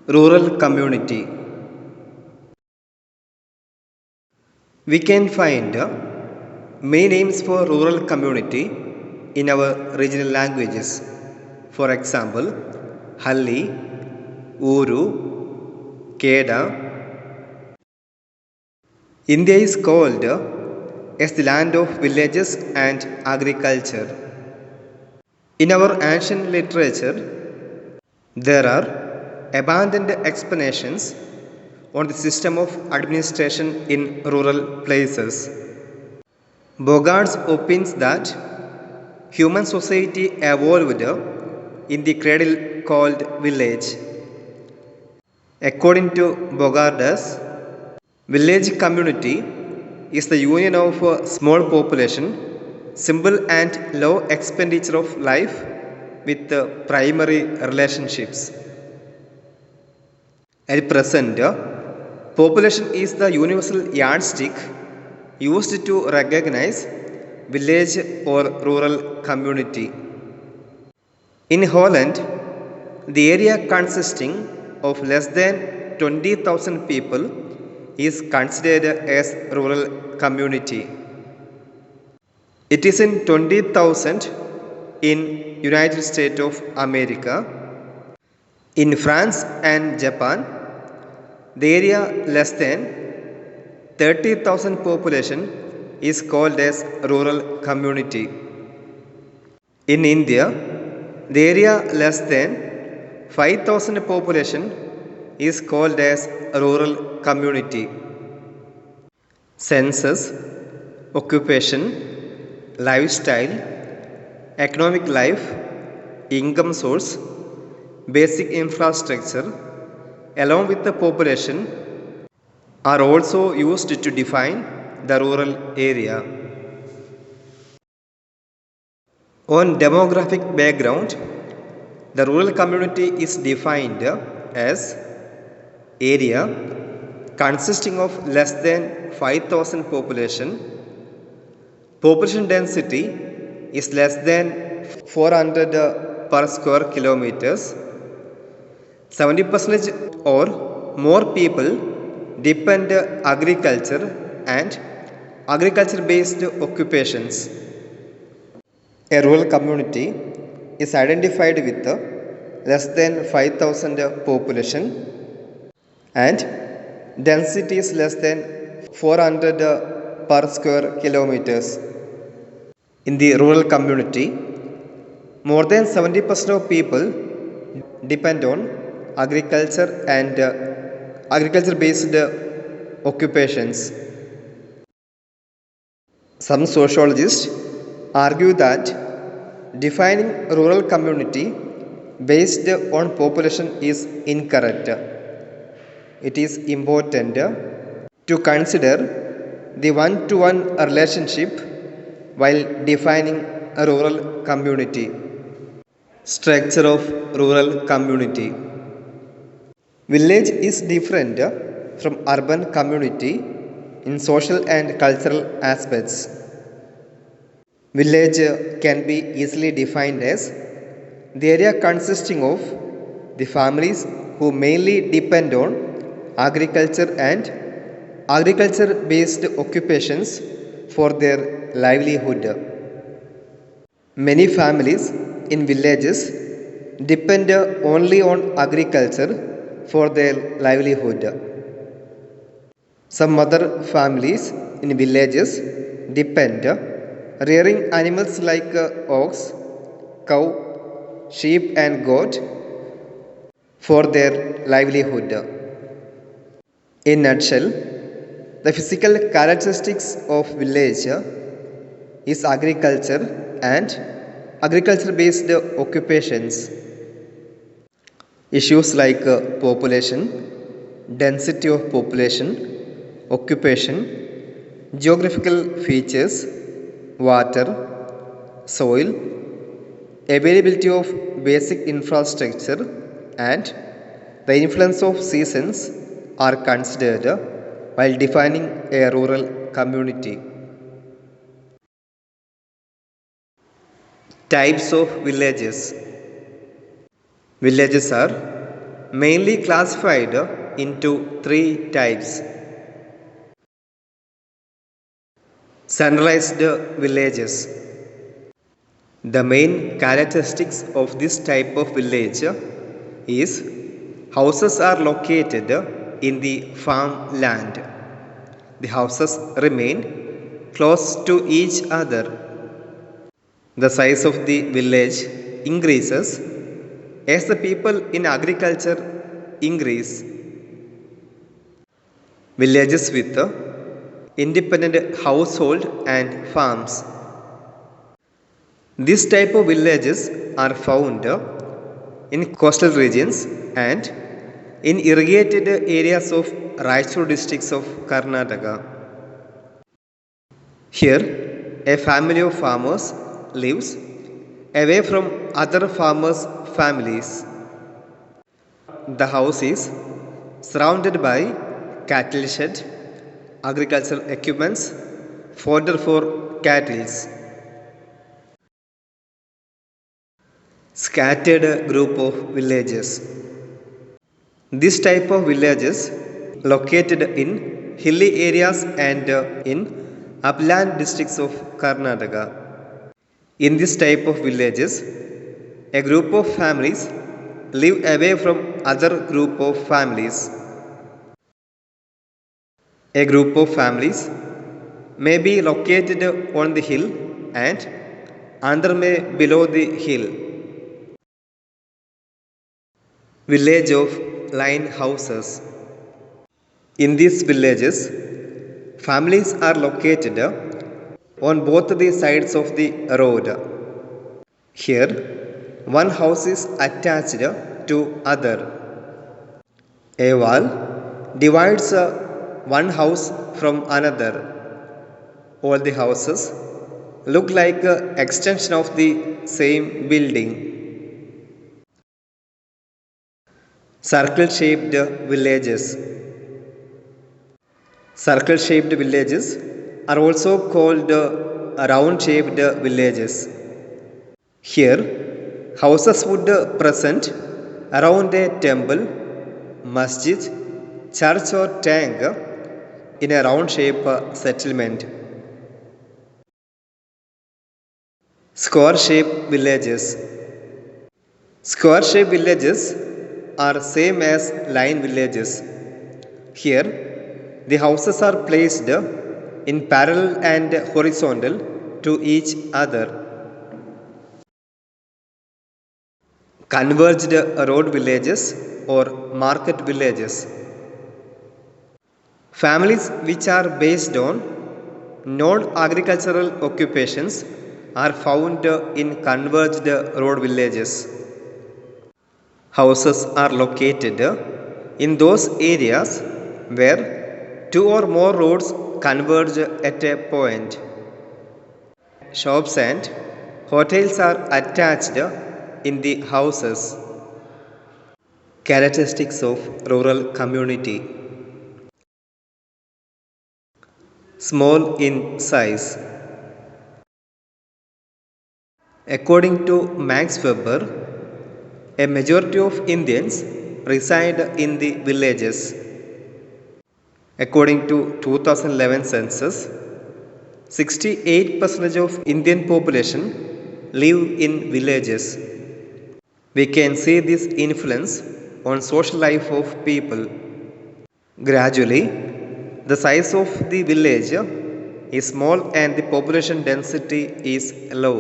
Rural community. We can find many names for rural community in our regional languages. For example, Halli, Uru, Keda. India is called as the land of villages and agriculture. In our ancient literature, there are abundant explanations on the system of administration in rural places. Bogart opines that human society evolved in the cradle called village. According to Bogardus, village community is the union of a small population, simple and low expenditure of life with primary relationships. At present, population is the universal yardstick used to recognize village or rural community. In Holland, the area consisting of less than 20,000 people is considered as rural community. It is in 20,000 in United States of America. In France and Japan, the area less than 30,000 population is called as rural community. In India, the area less than 5,000 population is called as rural community. Census, occupation, lifestyle, economic life, income source, basic infrastructure, along with the population, are also used to define the rural area. On demographic background, the rural community is defined as area consisting of less than 5,000 population. Population density is less than 400 per square kilometers. 70% or more people depend agriculture and agriculture based occupations. A rural community is identified with less than 5,000 population and density is less than 400 per square kilometers. In the rural community, more than 70% of people depend on agriculture and agriculture based occupations. Some sociologists argue that defining rural community based on population is incorrect. It is important to consider the one-to-one relationship while defining a rural community. Structure of rural community. Village is different from urban community in social and cultural aspects. Village can be easily defined as the area consisting of the families who mainly depend on agriculture and agriculture based occupations for their livelihood. Many families in villages depend only on agriculture for their livelihood. Some other families in villages depend rearing animals like ox, cow, sheep and goat for their livelihood. In nutshell, the physical characteristics of village is agriculture and agriculture based occupations. Issues like population, density of population, occupation, geographical features, water, soil, availability of basic infrastructure, and the influence of seasons are considered while defining a rural community. Types of villages. Villages are mainly classified into three types. Centralized villages. The main characteristics of this type of village is houses are located in the farmland. The houses remain close to each other. The size of the village increases as the people in agriculture increase. Villages with independent household and farms. This type of villages are found in coastal regions and in irrigated areas of Raichur districts of Karnataka. Here, a family of farmers lives away from other farmers' families. The house is surrounded by cattle shed, agricultural equipments, fodder for cattle. Scattered group of villages. This type of villages located in hilly areas and in upland districts of Karnataka. In this type of villages, a group of families live away from other group of families. A group of families may be located on the hill and another may below the hill. Village of line houses. In these villages, families are located on both the sides of the road. Here, one house is attached to other. A wall divides one house from another. All the houses look like an extension of the same building. Circle-shaped villages. Circle-shaped villages are also called round-shaped villages. Here, houses would present around a temple, masjid, church or tank in a round-shaped settlement. Square-shaped villages. Square-shaped villages are same as line villages. Here, the houses are placed in parallel and horizontal to each other. Converged road villages or market villages. Families which are based on non-agricultural occupations are found in converged road villages. Houses are located in those areas where two or more roads converge at a point. Shops and hotels are attached in the houses. Characteristics of rural community. Small in size. According to Max Weber, a majority of Indians reside in the villages. According to 2011 census, 68% of Indian population live in villages. We can see this influence on social life of people. Gradually, the size of the village is small and the population density is low.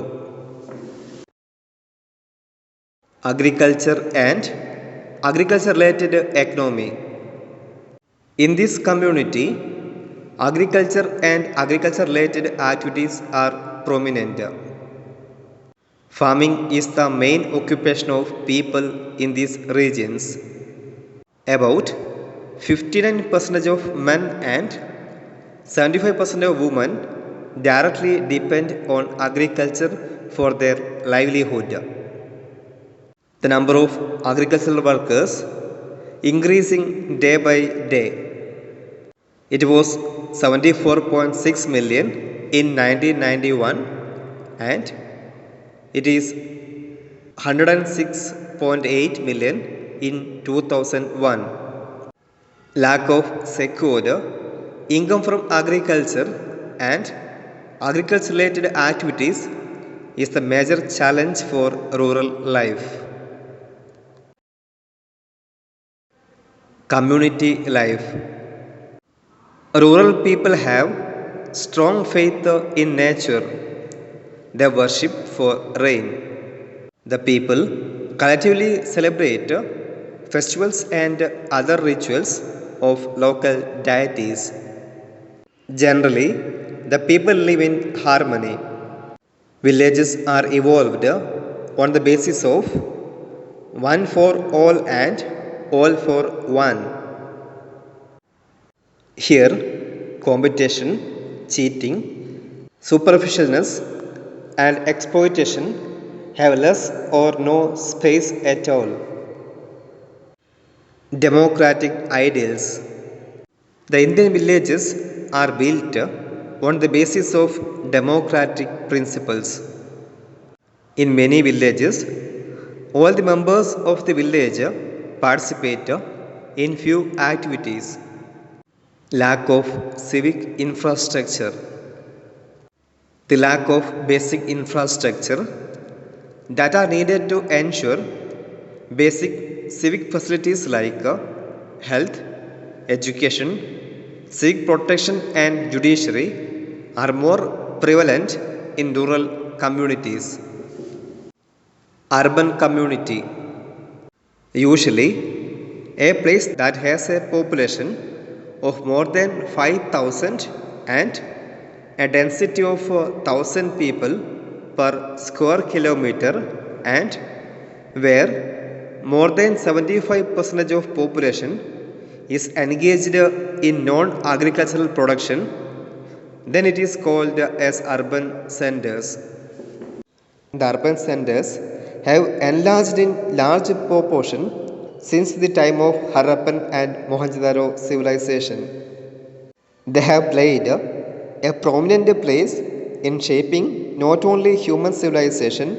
Agriculture and agriculture-related economy. In this community, agriculture and agriculture-related activities are prominent. Farming is the main occupation of people in these regions. About 59% of men and 75% of women directly depend on agriculture for their livelihood. The number of agricultural workers increasing day by day. It was 74.6 million in 1991 and it is 106.8 million in 2001. Lack of secure income from agriculture and agriculture related activities is the major challenge for rural life. Community life. Rural people have strong faith in nature. They worship for rain. The people collectively celebrate festivals and other rituals of local deities. Generally, the people live in harmony. Villages are evolved on the basis of one for all and all for one. Here, competition, cheating, superficialness, and exploitation have less or no space at all. Democratic ideals. The Indian villages are built on the basis of democratic principles. In many villages, all the members of the village participate in few activities. Lack of civic infrastructure. The lack of basic infrastructure that are needed to ensure basic civic facilities like health, education, civic protection and judiciary are more prevalent in rural communities. Urban community. Usually, a place that has a population of more than 5,000 and a density of 1,000 people per square kilometer and where more than 75% of population is engaged in non-agricultural production, then it is called as urban centers. The urban centers have enlarged in large proportion since the time of Harappan and Mohenjo-daro civilization. They have played a prominent place in shaping not only human civilization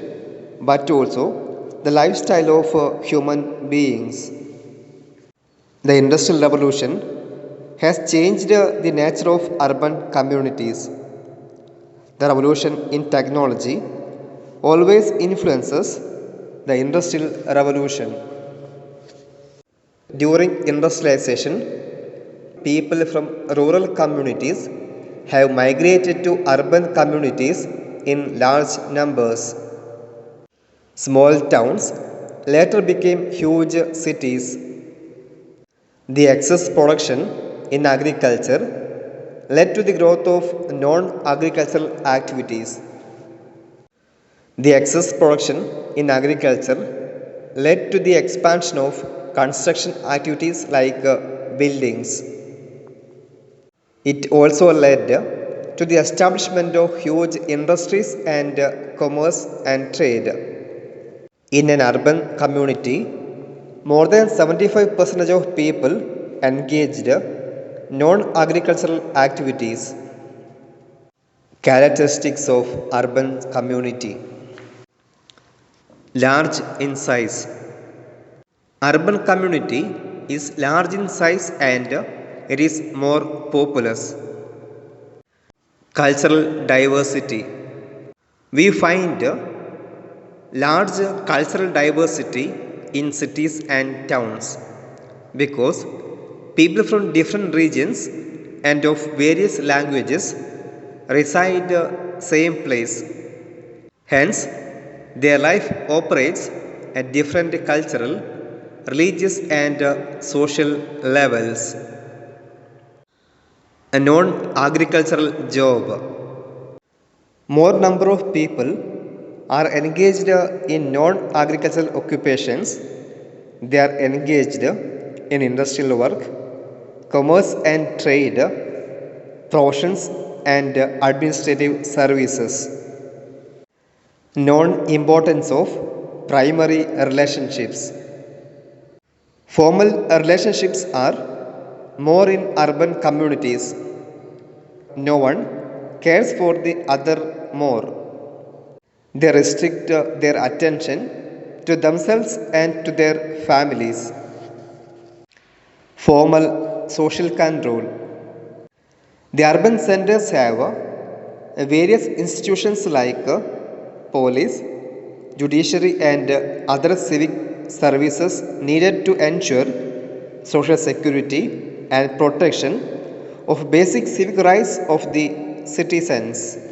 but also the lifestyle of human beings. The Industrial Revolution has changed the nature of urban communities. The revolution in technology always influences the Industrial Revolution. During industrialization, people from rural communities have migrated to urban communities in large numbers. Small towns later became huge cities. The excess production in agriculture led to the growth of non-agricultural activities. The excess production in agriculture led to the expansion of construction activities like buildings. It also led to the establishment of huge industries and commerce and trade. In an urban community, more than 75% of people engaged non-agricultural activities. Characteristics of urban community. Large in size. Urban community is large in size and it is more populous. Cultural diversity. We find large cultural diversity in cities and towns because people from different regions and of various languages reside same place. Hence, their life operates at different cultural, religious and social levels. A non-agricultural job. More number of people are engaged in non-agricultural occupations. They are engaged in industrial work, commerce and trade, professions and administrative services. Non-importance of primary relationships. Formal relationships are more in urban communities. No one cares for the other more. They restrict their attention to themselves and to their families. Formal social control. The urban centers have various institutions like police, judiciary, and other civic services needed to ensure social security and protection of basic civic rights of the citizens.